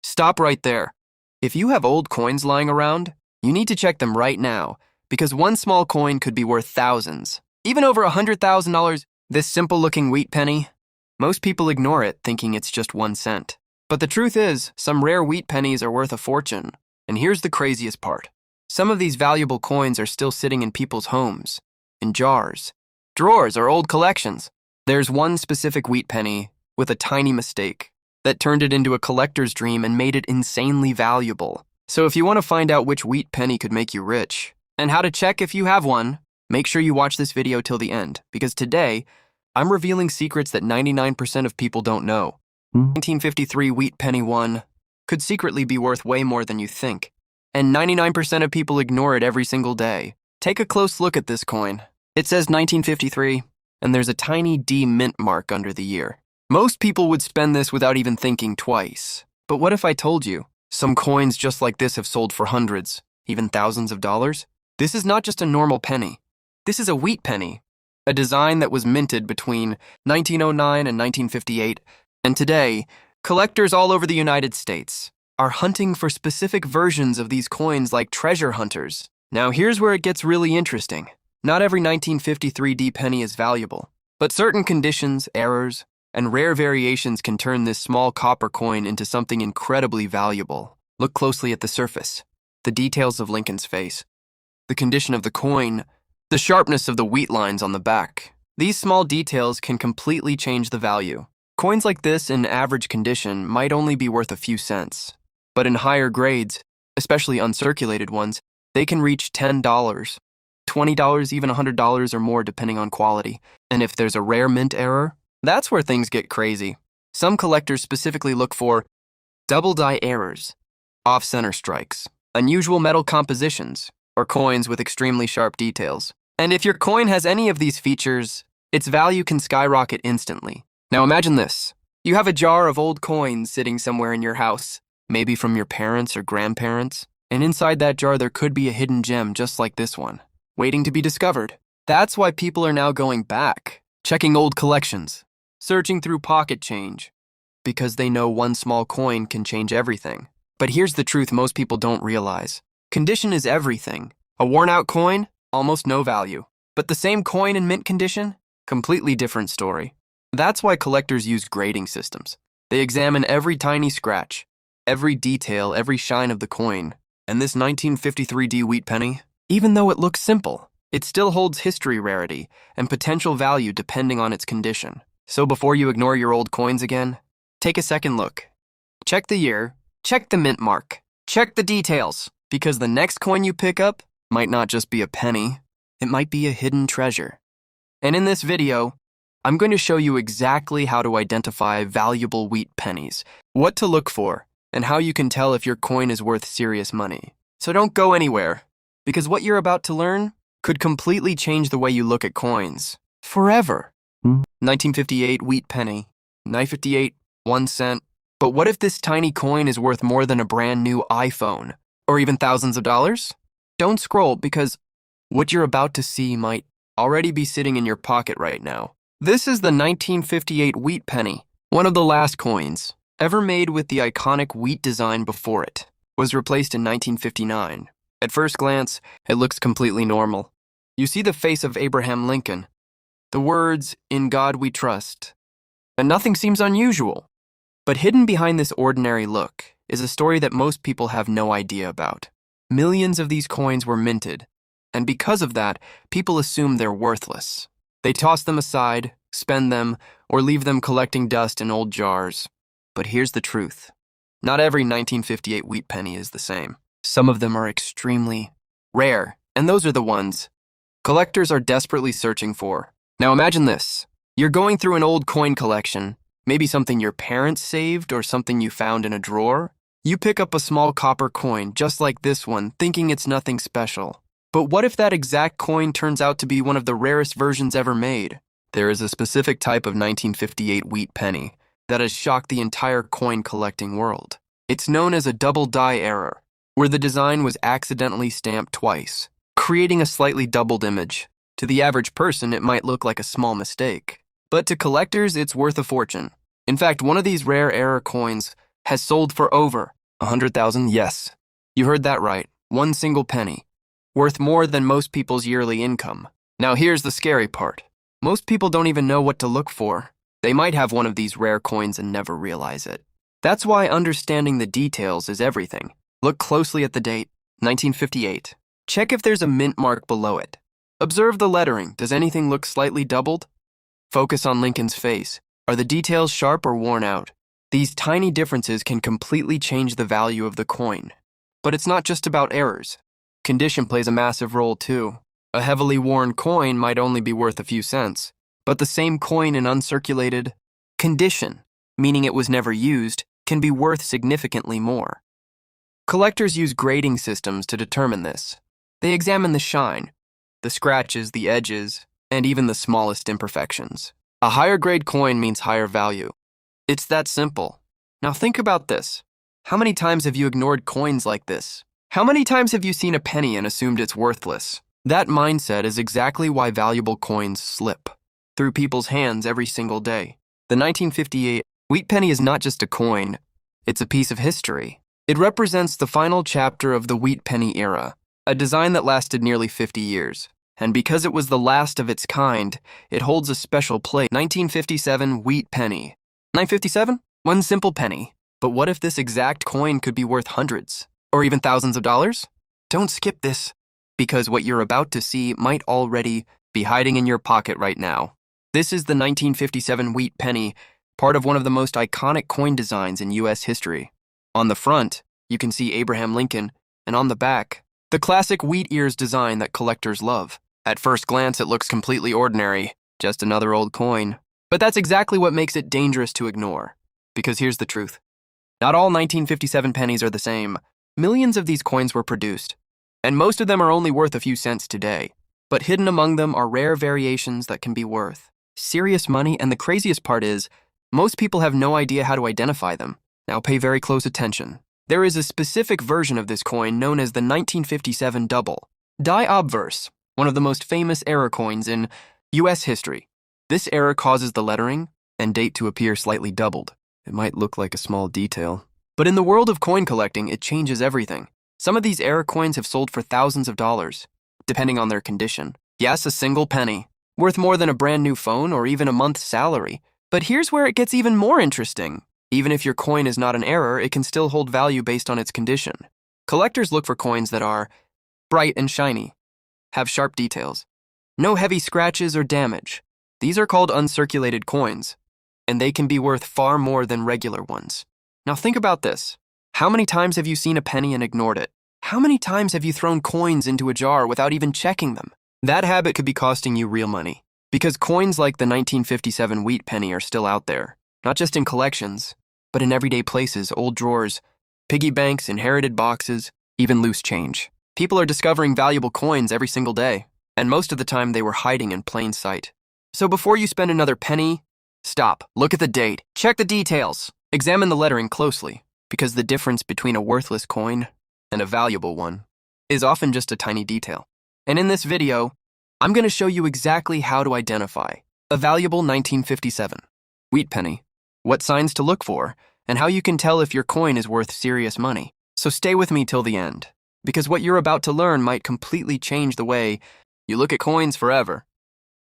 Stop right there. If you have old coins lying around, you need to check them right now, because one small coin could be worth thousands, even over $100,000. This simple-looking wheat penny, most people ignore it thinking it's just 1 cent. But the truth is, some rare wheat pennies are worth a fortune. And here's the craziest part. Some of these valuable coins are still sitting in people's homes, in jars, drawers, or old collections. There's one specific wheat penny with a tiny mistake that turned it into a collector's dream and made it insanely valuable. So if you want to find out which wheat penny could make you rich, and how to check if you have one, make sure you watch this video till the end, because today, I'm revealing secrets that 99% of people don't know. 1953 wheat penny 1 could secretly be worth way more than you think, and 99% of people ignore it every single day. Take a close look at this coin. It says 1953, and there's a tiny D mint mark under the year. Most people would spend this without even thinking twice. But what if I told you some coins just like this have sold for hundreds, even thousands of dollars? This is not just a normal penny. This is a wheat penny, a design that was minted between 1909 and 1958. And today, collectors all over the United States are hunting for specific versions of these coins like treasure hunters. Now here's where it gets really interesting. Not every 1953 D penny is valuable, but certain conditions, errors, and rare variations can turn this small copper coin into something incredibly valuable. Look closely at the surface, the details of Lincoln's face, the condition of the coin, the sharpness of the wheat lines on the back. These small details can completely change the value. Coins like this in average condition might only be worth a few cents, but in higher grades, especially uncirculated ones, they can reach $10, $20, even $100 or more depending on quality. And if there's a rare mint error, that's where things get crazy. Some collectors specifically look for double die errors, off-center strikes, unusual metal compositions, or coins with extremely sharp details. And if your coin has any of these features, its value can skyrocket instantly. Now imagine this. You have a jar of old coins sitting somewhere in your house, maybe from your parents or grandparents, and inside that jar there could be a hidden gem just like this one, waiting to be discovered. That's why people are now going back, checking old collections, searching through pocket change, because they know one small coin can change everything. But here's the truth most people don't realize. Condition is everything. A worn-out coin, almost no value. But the same coin in mint condition, completely different story. That's why collectors use grading systems. They examine every tiny scratch, every detail, every shine of the coin. And this 1953 D wheat penny, even though it looks simple, it still holds history rarity and potential value depending on its condition. So before you ignore your old coins again, take a second look. Check the year, check the mint mark, check the details, because the next coin you pick up might not just be a penny, it might be a hidden treasure. And in this video, I'm going to show you exactly how to identify valuable wheat pennies, what to look for, and how you can tell if your coin is worth serious money. So don't go anywhere, because what you're about to learn could completely change the way you look at coins. Forever. 1958 wheat penny, 958, 1 cent. But what if this tiny coin is worth more than a brand new iPhone, or even thousands of dollars? Don't scroll, because what you're about to see might already be sitting in your pocket right now. This is the 1958 wheat penny, one of the last coins ever made with the iconic wheat design before it. Was replaced in 1959. At first glance, it looks completely normal. You see the face of Abraham Lincoln, the words, "In God we trust," and nothing seems unusual. But hidden behind this ordinary look is a story that most people have no idea about. Millions of these coins were minted, and because of that, people assume they're worthless. They toss them aside, spend them, or leave them collecting dust in old jars. But here's the truth. Not every 1958 wheat penny is the same. Some of them are extremely rare, and those are the ones collectors are desperately searching for. Now imagine this. You're going through an old coin collection, maybe something your parents saved or something you found in a drawer. You pick up a small copper coin just like this one, thinking it's nothing special. But what if that exact coin turns out to be one of the rarest versions ever made? There is a specific type of 1958 wheat penny that has shocked the entire coin collecting world. It's known as a double die error, where the design was accidentally stamped twice, creating a slightly doubled image. To the average person, it might look like a small mistake, but to collectors, it's worth a fortune. In fact, one of these rare error coins has sold for over 100,000. Yes, you heard that right. One single penny, worth more than most people's yearly income. Now here's the scary part. Most people don't even know what to look for. They might have one of these rare coins and never realize it. That's why understanding the details is everything. Look closely at the date, 1958. Check if there's a mint mark below it. Observe the lettering. Does anything look slightly doubled? Focus on Lincoln's face. Are the details sharp or worn out? These tiny differences can completely change the value of the coin. But it's not just about errors. Condition plays a massive role too. A heavily worn coin might only be worth a few cents, but the same coin in uncirculated condition, meaning it was never used, can be worth significantly more. Collectors use grading systems to determine this. They examine the shine, the scratches, the edges, and even the smallest imperfections. A higher grade coin means higher value. It's that simple. Now think about this. How many times have you ignored coins like this? How many times have you seen a penny and assumed it's worthless? That mindset is exactly why valuable coins slip through people's hands every single day. The 1958 wheat penny is not just a coin, it's a piece of history. It represents the final chapter of the wheat penny era, a design that lasted nearly 50 years. And because it was the last of its kind, it holds a special place. 1957 wheat penny. 957? One simple penny. But what if this exact coin could be worth hundreds, or even thousands of dollars? Don't skip this, because what you're about to see might already be hiding in your pocket right now. This is the 1957 wheat penny, part of one of the most iconic coin designs in U.S. history. On the front, you can see Abraham Lincoln, and on the back, the classic wheat ears design that collectors love. At first glance, it looks completely ordinary, just another old coin. But that's exactly what makes it dangerous to ignore. Because here's the truth. Not all 1957 pennies are the same. Millions of these coins were produced, and most of them are only worth a few cents today. But hidden among them are rare variations that can be worth serious money, and the craziest part is, most people have no idea how to identify them. Now pay very close attention. There is a specific version of this coin known as the 1957 double die obverse, one of the most famous error coins in U.S. history. This error causes the lettering and date to appear slightly doubled. It might look like a small detail, but in the world of coin collecting, it changes everything. Some of these error coins have sold for thousands of dollars, depending on their condition. Yes, a single penny, worth more than a brand new phone or even a month's salary. But here's where it gets even more interesting. Even if your coin is not an error, it can still hold value based on its condition. Collectors look for coins that are bright and shiny, have sharp details, no heavy scratches or damage. These are called uncirculated coins, and they can be worth far more than regular ones. Now think about this. How many times have you seen a penny and ignored it? How many times have you thrown coins into a jar without even checking them? That habit could be costing you real money, because coins like the 1957 wheat penny are still out there, not just in collections, but in everyday places, old drawers, piggy banks, inherited boxes, even loose change. People are discovering valuable coins every single day, and most of the time they were hiding in plain sight. So before you spend another penny, stop, look at the date, check the details, examine the lettering closely, because the difference between a worthless coin and a valuable one is often just a tiny detail. And in this video, I'm going to show you exactly how to identify a valuable 1957 wheat penny, what signs to look for, and how you can tell if your coin is worth serious money. So stay with me till the end, because what you're about to learn might completely change the way you look at coins forever.